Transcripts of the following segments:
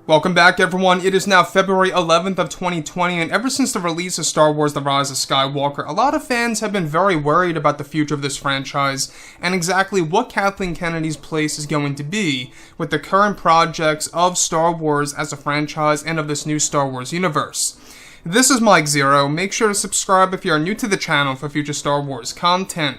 Welcome back, everyone. It is now February 11th of 2020, and ever since the release of Star Wars The Rise of Skywalker, a lot of fans have been very worried about the future of this franchise and exactly what Kathleen Kennedy's place is going to be with the current projects of Star Wars as a franchise and of this new Star Wars universe. This is Mike Zero. Make sure to subscribe if you are new to the channel for future Star Wars content.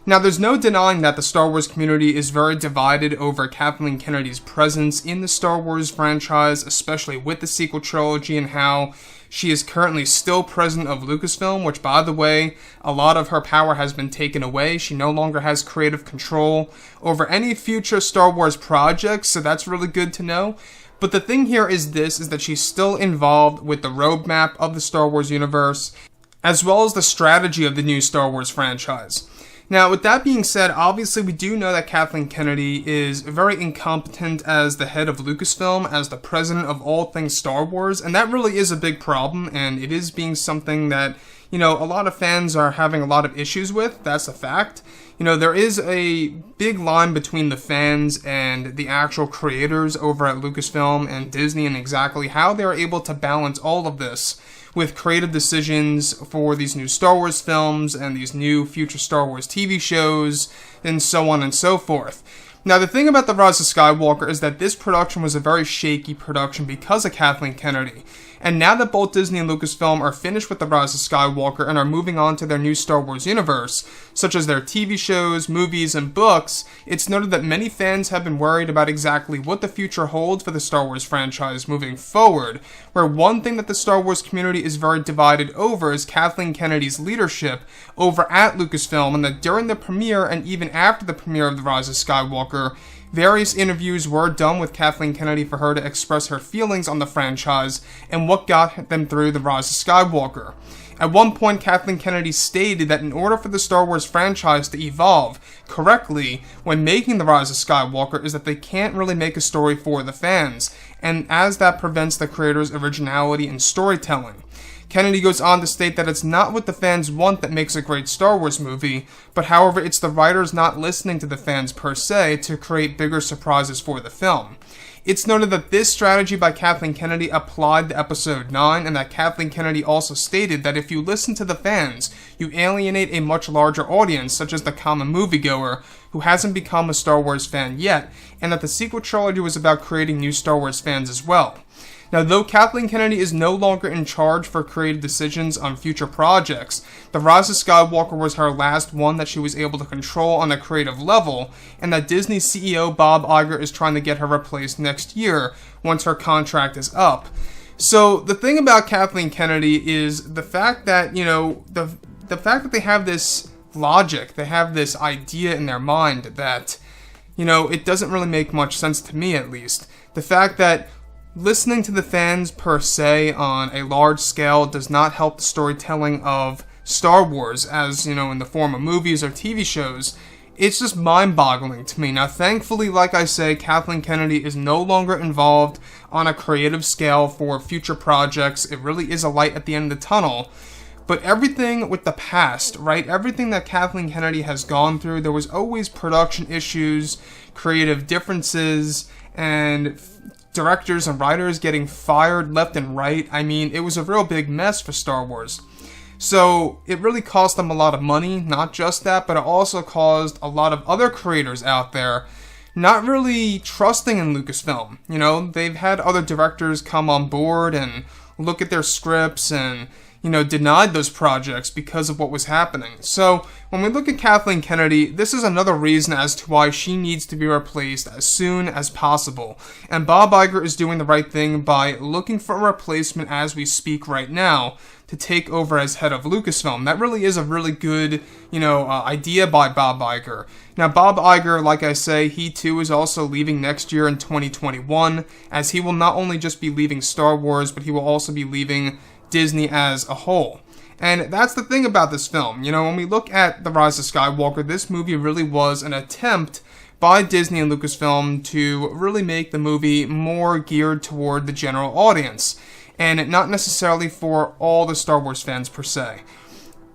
Now, there's no denying that the Star Wars community is very divided over Kathleen Kennedy's presence in the Star Wars franchise, especially with the sequel trilogy and how she is currently still president of Lucasfilm, which, by the way, a lot of her power has been taken away. She no longer has creative control over any future Star Wars projects, so that's really good to know. But the thing here is that she's still involved with the roadmap of the Star Wars universe, as well as the strategy of the new Star Wars franchise. Now, with that being said, obviously we do know that Kathleen Kennedy is very incompetent as the head of Lucasfilm, as the president of all things Star Wars, and that really is a big problem, and it is being something that, a lot of fans are having a lot of issues with. That's a fact. There is a big line between the fans and the actual creators over at Lucasfilm and Disney and exactly how they're able to balance all of this with creative decisions for these new Star Wars films and these new future Star Wars TV shows and so on and so forth. Now, the thing about The Rise of Skywalker is that this production was a very shaky production because of Kathleen Kennedy. And now that both Disney and Lucasfilm are finished with The Rise of Skywalker and are moving on to their new Star Wars universe, such as their TV shows, movies, and books, it's noted that many fans have been worried about exactly what the future holds for the Star Wars franchise moving forward, where one thing that the Star Wars community is very divided over is Kathleen Kennedy's leadership over at Lucasfilm, and that during the premiere and even after the premiere of The Rise of Skywalker, various interviews were done with Kathleen Kennedy for her to express her feelings on the franchise and what got them through The Rise of Skywalker. At one point, Kathleen Kennedy stated that in order for the Star Wars franchise to evolve correctly when making The Rise of Skywalker is that they can't really make a story for the fans, and as that prevents the creators' originality in storytelling. Kennedy goes on to state that it's not what the fans want that makes a great Star Wars movie, but however it's the writers not listening to the fans per se to create bigger surprises for the film. It's noted that this strategy by Kathleen Kennedy applied to Episode 9, and that Kathleen Kennedy also stated that if you listen to the fans, you alienate a much larger audience, such as the common moviegoer, who hasn't become a Star Wars fan yet, and that the sequel trilogy was about creating new Star Wars fans as well. Now, though Kathleen Kennedy is no longer in charge for creative decisions on future projects, The Rise of Skywalker was her last one that she was able to control on a creative level, and that Disney CEO Bob Iger is trying to get her replaced next year once her contract is up. So, the thing about Kathleen Kennedy is the fact that, the fact that they have this logic, they have this idea in their mind that, it doesn't really make much sense to me, at least. The fact that listening to the fans per se on a large scale does not help the storytelling of Star Wars, as, in the form of movies or TV shows. It's just mind-boggling to me. Now, thankfully, like I say, Kathleen Kennedy is no longer involved on a creative scale for future projects. It really is a light at the end of the tunnel. But everything with the past, right? Everything that Kathleen Kennedy has gone through, there was always production issues, creative differences, and directors and writers getting fired left and right. I mean, it was a real big mess for Star Wars. So, it really cost them a lot of money, not just that, but it also caused a lot of other creators out there not really trusting in Lucasfilm. They've had other directors come on board and look at their scripts and, denied those projects because of what was happening. So, when we look at Kathleen Kennedy, this is another reason as to why she needs to be replaced as soon as possible. And Bob Iger is doing the right thing by looking for a replacement as we speak right now to take over as head of Lucasfilm. That really is a really good, idea by Bob Iger. Now, Bob Iger, like I say, he too is also leaving next year in 2021, as he will not only just be leaving Star Wars, but he will also be leaving Disney as a whole. And that's the thing about this film. When we look at The Rise of Skywalker, this movie really was an attempt by Disney and Lucasfilm to really make the movie more geared toward the general audience, and not necessarily for all the Star Wars fans per se.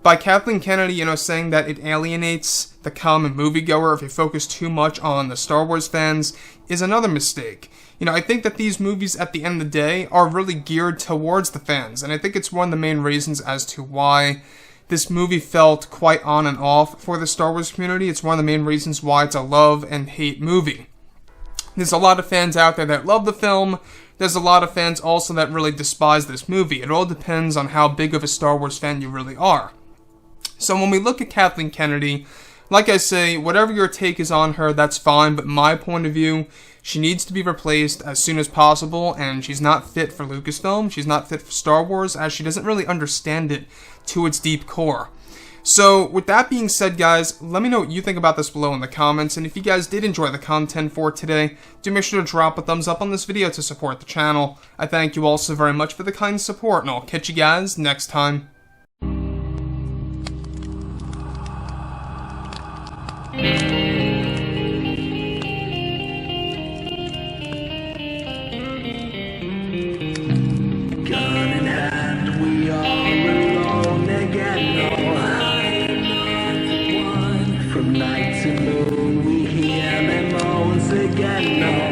By Kathleen Kennedy, saying that it alienates the common moviegoer if you focus too much on the Star Wars fans is another mistake. You know, I think that these movies at the end of the day are really geared towards the fans, and I think it's one of the main reasons as to why this movie felt quite on and off for the Star Wars community. It's one of the main reasons why it's a love and hate movie. There's a lot of fans out there that love the film. There's a lot of fans also that really despise this movie. It all depends on how big of a Star Wars fan you really are. So when we look at Kathleen Kennedy, like I say, whatever your take is on her, that's fine, but my point of view, she needs to be replaced as soon as possible, and she's not fit for Lucasfilm, she's not fit for Star Wars, as she doesn't really understand it to its deep core. So, with that being said, guys, let me know what you think about this below in the comments, and if you guys did enjoy the content for today, do make sure to drop a thumbs up on this video to support the channel. I thank you all so very much for the kind support, and I'll catch you guys next time. Night to moon, we hear them moans again.